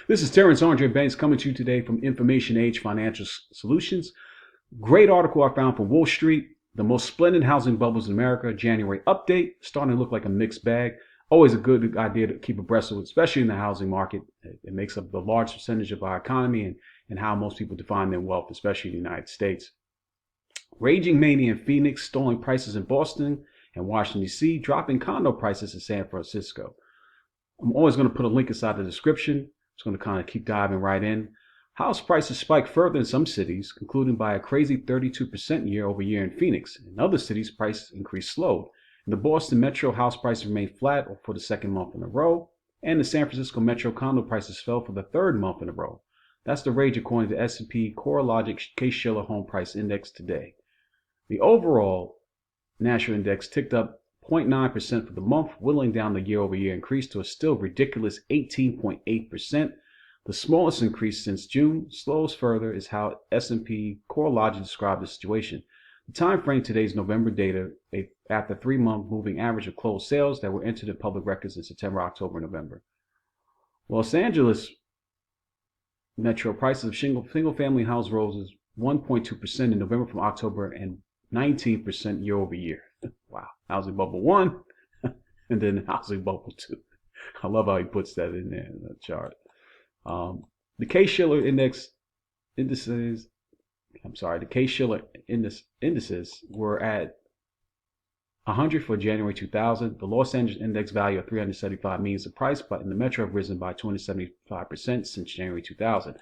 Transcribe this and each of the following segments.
This is Terrence Andre Banks coming to you today from Information Age Financial Solutions. Great article I found from Wall Street. The most splendid housing bubbles in America. January update. Starting to look like a mixed bag. Always a good idea to keep abreast of, especially in the housing market. It makes up the large percentage of our economy and how most people define their wealth, especially in the United States. Raging mania in Phoenix, stalling prices in Boston and Washington, D.C., dropping condo prices in San Francisco. I'm always going to put a link inside the description. It's going to kind of keep diving right in. House prices spiked further in some cities, concluding by a crazy 32% year over year in Phoenix. In other cities, price increase slowed. In the Boston Metro, house prices remained flat for the second month in a row, and the San Francisco Metro condo prices fell for the third month in a row. That's the rage according to S&P CoreLogic Case-Shiller Home Price Index today. The overall national index ticked up 0.9% for the month, whittling down the year-over-year increase to a still ridiculous 18.8%. The smallest increase since June. Slows further is how S&P CoreLogic described the situation. The time frame today's November data after 3-month moving average of closed sales that were entered in public records in September, October, and November. Los Angeles metro prices of single-family house rose 1.2% in November from October and 19% year over year. Wow. Housing bubble 1 and then housing bubble 2. I love how he puts that in there in the chart. The Case-Shiller indices were at 100 for January 2000. The Los Angeles index value of 375 means the price in the metro have risen by 275% since January 2000,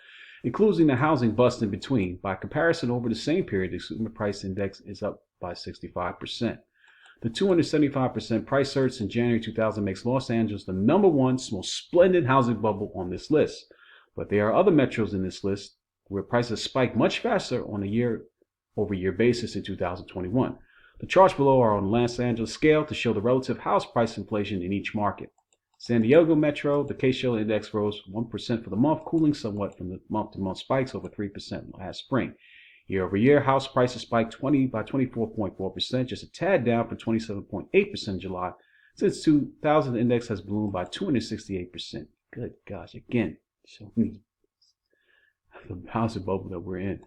including the housing bust in between. By comparison, over the same period, the consumer price index is up by 65%. The 275% price surge since January 2000 makes Los Angeles the #1 most splendid housing bubble on this list. But there are other metros in this list where prices spiked much faster on a year-over-year basis in 2021. The charts below are on Los Angeles scale to show the relative house price inflation in each market. San Diego Metro, the Case-Shiller index rose 1% for the month, cooling somewhat from the month-to-month spikes over 3% last spring. Year-over-year, house prices spiked by 24.4%, just a tad down from 27.8% in July. Since 2000, the index has ballooned by 268%. Good gosh, again, showing the housing bubble that we're in.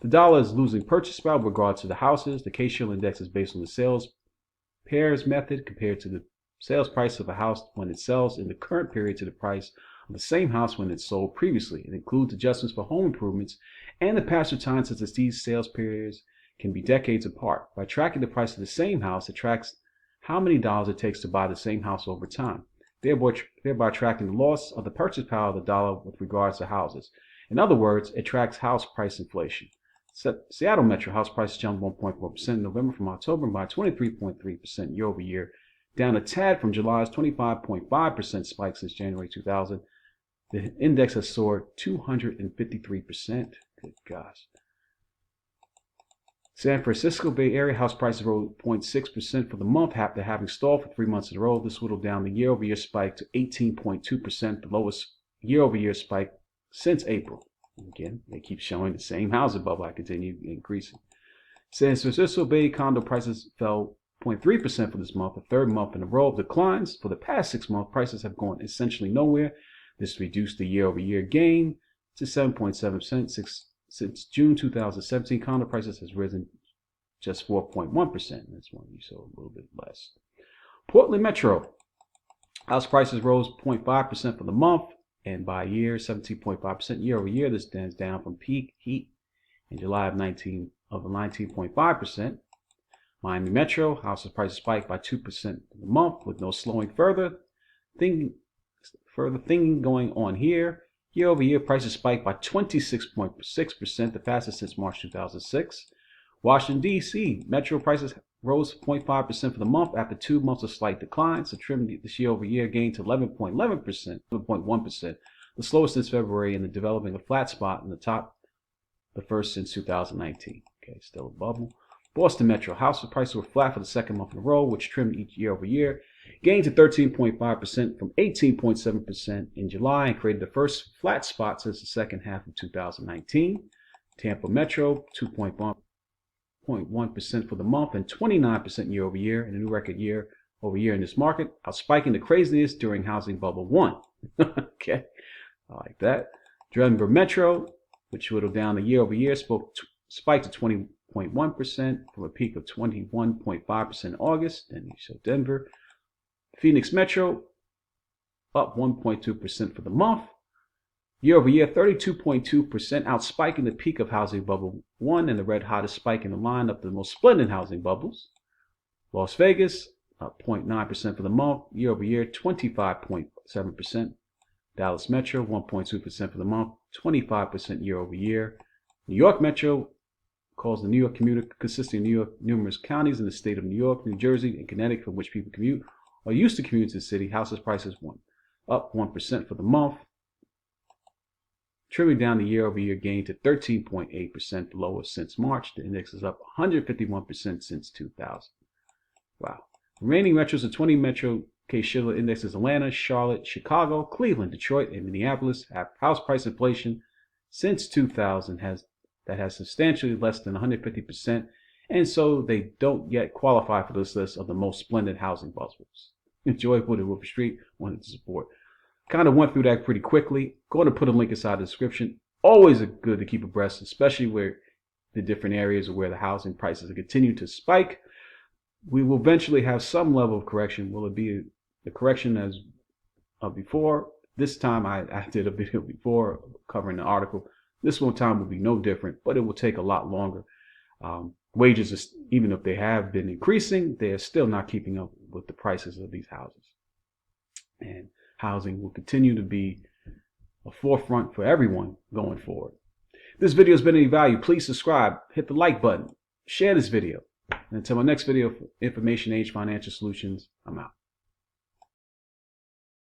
The dollar is losing purchase power with regard to the houses. The Case-Shiller index is based on the sales pairs method compared to the sales price of a house when it sells in the current period to the price of the same house when it sold previously. It includes adjustments for home improvements and the passage of time, since these sales periods can be decades apart. By tracking the price of the same house, it tracks how many dollars it takes to buy the same house over time, thereby tracking the loss of the purchase power of the dollar with regards to houses. In other words, it tracks house price inflation. Seattle Metro house prices jumped 1.4% in November from October and by 23.3% year over year, down a tad from July's 25.5% spike since January 2000. The index has soared 253%. Good gosh. San Francisco Bay Area house prices rose 0.6% for the month after having stalled for 3 months in a row. This whittled down the year-over-year spike to 18.2%, the lowest year-over-year spike since April. Again, they keep showing the same housing bubble. I continue increasing. San Francisco Bay condo prices fell 0.3% for this month, the third month in a row of declines. For the past 6 months, prices have gone essentially nowhere. This reduced the year-over-year gain to 7.7%. Since June 2017, condo prices has risen just 4.1%. That's one you saw a little bit less. Portland Metro house prices rose 0.5% for the month, and by year, 17.5% year over year. This stands down from peak heat in July of 19.5%. Miami Metro house prices spiked by 2% for the month, with no slowing further thing going on here. Year over year, prices spiked by 26.6%, the fastest since March 2006. Washington, D.C. Metro prices rose 0.5% for the month after 2 months of slight declines. The trim this year over year gained to 11.1%, the slowest since February, and developing a flat spot in the top, the first since 2019. Okay, still a bubble. Boston Metro house prices were flat for the second month in a row, which trimmed each year over year, gained to 13.5% from 18.7% in July, and created the first flat spot since the second half of 2019. Tampa Metro 2.1% for the month and 29% year over year, and a new record year over year in this market, outspiking the craziness during housing bubble 1. Okay. I like that. Denver Metro, which whittled down the year over year, spiked to 20.1% from a peak of 21.5% in August. And you show Denver. Phoenix Metro, up 1.2% for the month. Year over year, 32.2%, outspiking the peak of Housing Bubble 1 and the red hottest spike in the line of the most splendid housing bubbles. Las Vegas, up 0.9% for the month. Year over year, 25.7%. Dallas Metro, 1.2% for the month, 25% year over year. New York Metro calls the New York commuter, consisting of New York numerous counties in the state of New York, New Jersey, and Connecticut, from which people commute or used to commute to the city. Houses prices up 1% for the month, trimming down the year-over-year gain to 13.8%, the lowest since March. The index is up 151% since 2000. Wow. Remaining metros, the 20 metro Case-Shiller index is Atlanta, Charlotte, Chicago, Cleveland, Detroit, and Minneapolis have house price inflation since 2000 that has substantially less than 150%, and so they don't yet qualify for this list of the most splendid housing bubbles. Enjoy Wood and Wilbur Street, wanted to support. Kind of went through that pretty quickly. Going to put a link inside the description. Always good to keep abreast, especially where the different areas where the housing prices continue to spike. We will eventually have some level of correction. Will it be the correction as of before? This time I did a video before covering the article. This one time will be no different, but it will take a lot longer. Wages, even if they have been increasing, they are still not keeping up with the prices of these houses. And housing will continue to be a forefront for everyone going forward. If this video has been of any value, please subscribe, hit the like button, share this video. And until my next video for Information Age Financial Solutions, I'm out.